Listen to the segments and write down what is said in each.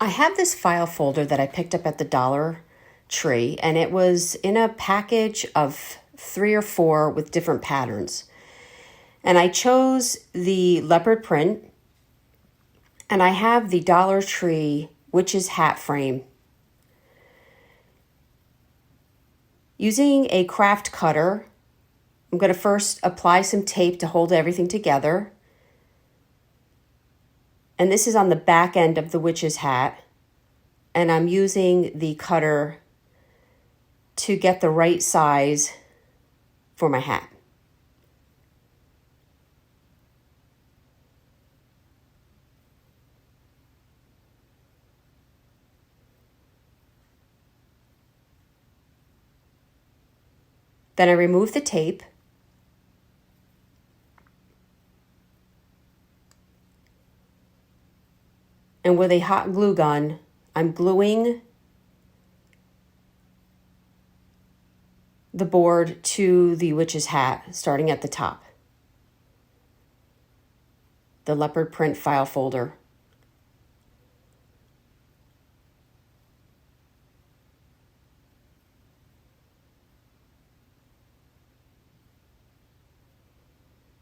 I have this file folder that I picked up at the Dollar Tree, and it was in a package of 3 or 4 with different patterns. And I chose the leopard print, and I have the Dollar Tree witch's hat frame. Using a craft cutter, I'm going to first apply some tape to hold everything together. And this is on the back end of the witch's hat. And I'm using the cutter to get the right size for my hat. Then I remove the tape. And with a hot glue gun, I'm gluing the board to the witch's hat, starting at the top. The leopard print file folder.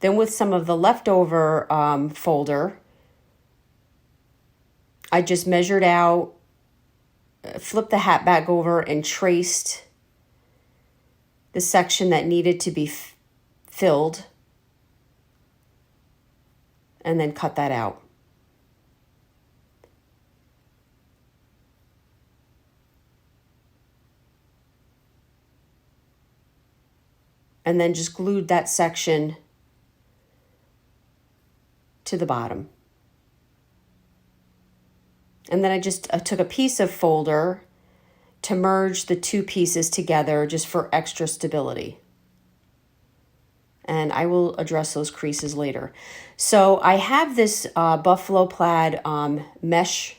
Then with some of the leftover folder, I just measured out, flipped the hat back over, and traced the section that needed to be filled, and then cut that out. And then just glued that section to the bottom. And then I took a piece of folder to merge the 2 pieces together just for extra stability. And I will address those creases later. So I have this buffalo plaid mesh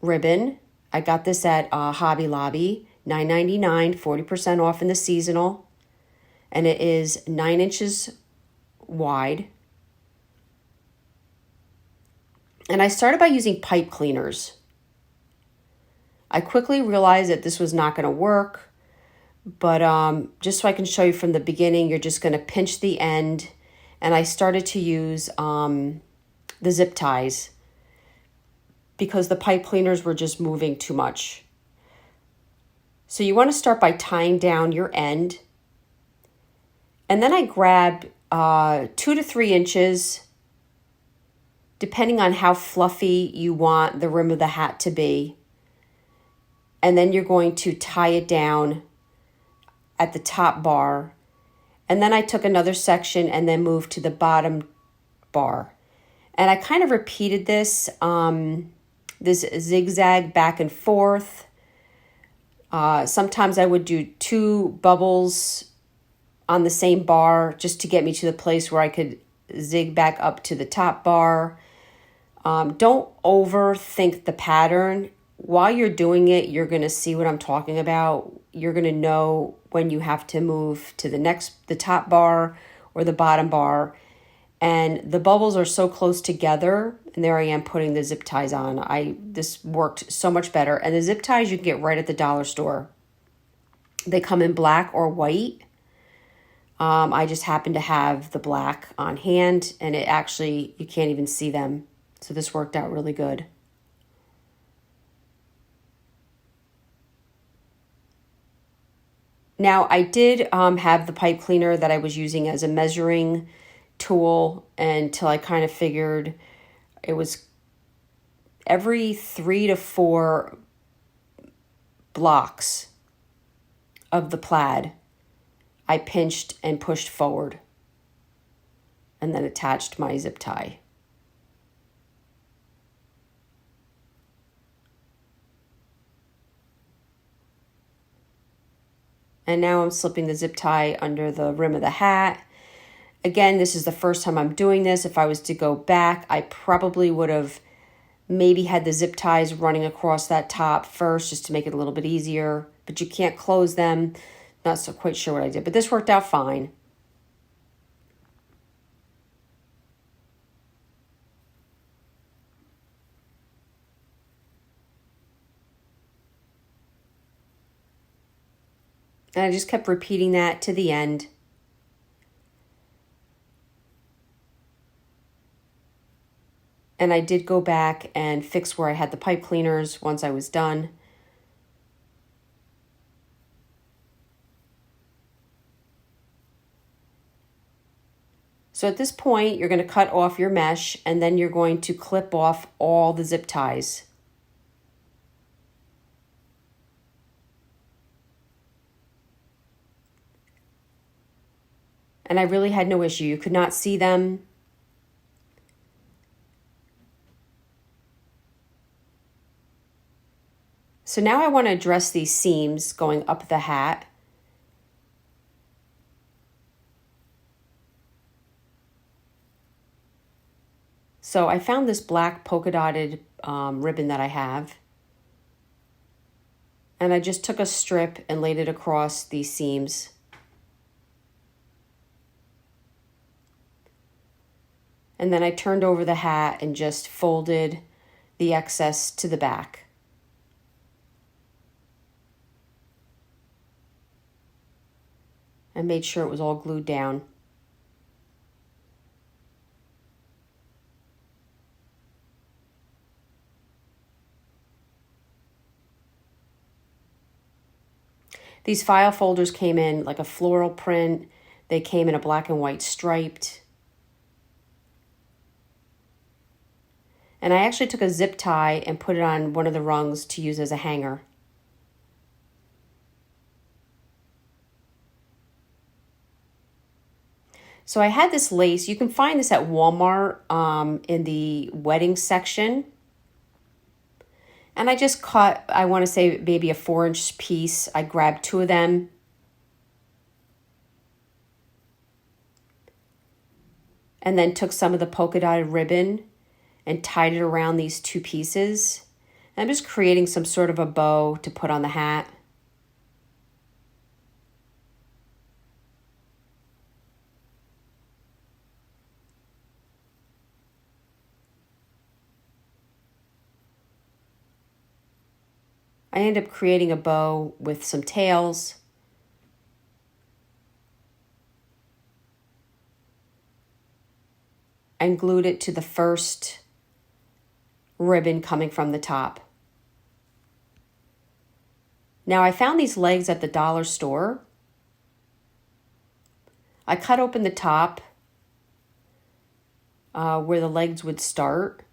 ribbon. I got this at Hobby Lobby, $9.99, 40% off in the seasonal. And it is 9 inches wide. And I started by using pipe cleaners. I quickly realized that this was not going to work, but just so I can show you from the beginning, you're just going to pinch the end. And I started to use the zip ties because the pipe cleaners were just moving too much. So you want to start by tying down your end. And then I grabbed 2 to 3 inches, depending on how fluffy you want the rim of the hat to be. And then you're going to tie it down at the top bar. And then I took another section and then moved to the bottom bar. And I kind of repeated this, this zigzag back and forth. Sometimes I would do 2 bubbles on the same bar just to get me to the place where I could zig back up to the top bar. Don't overthink the pattern. While you're doing it, you're going to see what I'm talking about. You're going to know when you have to move to the top bar or the bottom bar. And the bubbles are so close together. And there I am putting the zip ties on. This worked so much better. And the zip ties you can get right at the dollar store. They come in black or white. I just happen to have the black on hand, and it actually, you can't even see them. So this worked out really good. Now I did have the pipe cleaner that I was using as a measuring tool until I kind of figured it was every 3 to 4 blocks of the plaid, I pinched and pushed forward and then attached my zip tie. And now I'm slipping the zip tie under the rim of the hat. Again, this is the first time I'm doing this. If I was to go back, I probably would have maybe had the zip ties running across that top first just to make it a little bit easier. But you can't close them. Not so quite sure what I did, but this worked out fine. And I just kept repeating that to the end. And I did go back and fix where I had the pipe cleaners once I was done. So at this point, you're going to cut off your mesh, and then you're going to clip off all the zip ties. And I really had no issue. You could not see them. So now I want to address these seams going up the hat. So I found this black polka dotted ribbon that I have. And I just took a strip and laid it across these seams. And then I turned over the hat and just folded the excess to the back. And made sure it was all glued down. These file folders came in like a floral print. They came in a black and white striped. And I actually took a zip tie and put it on one of the rungs to use as a hanger. So I had this lace. You can find this at Walmart in the wedding section. And I just cut, I want to say maybe a 4-inch piece. I grabbed 2 of them. And then took some of the polka dotted ribbon and tied it around these 2 pieces. And I'm just creating some sort of a bow to put on the hat. I ended up creating a bow with some tails. And glued it to the first ribbon coming from the top. Now I found these legs at the dollar store. I cut open the top where the legs would start.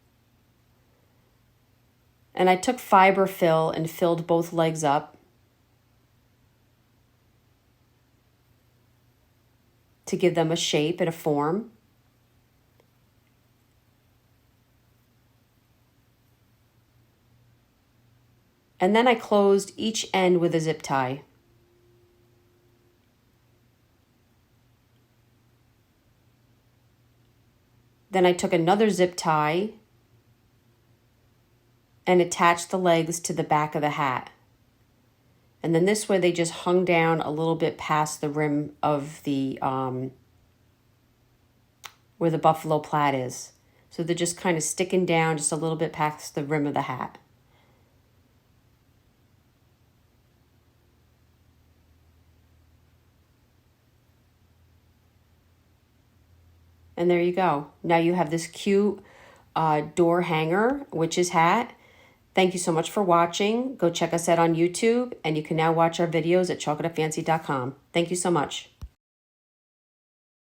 And I took fiber fill and filled both legs up to give them a shape and a form. And then I closed each end with a zip tie. Then I took another zip tie and attached the legs to the back of the hat. And then this way they just hung down a little bit past the rim of the, where the buffalo plaid is. So they're just kind of sticking down just a little bit past the rim of the hat. And there you go. Now you have this cute door hanger, witch's hat. Thank you so much for watching. Go check us out on YouTube, and you can now watch our videos at chalkitupfancy.com. Thank you so much.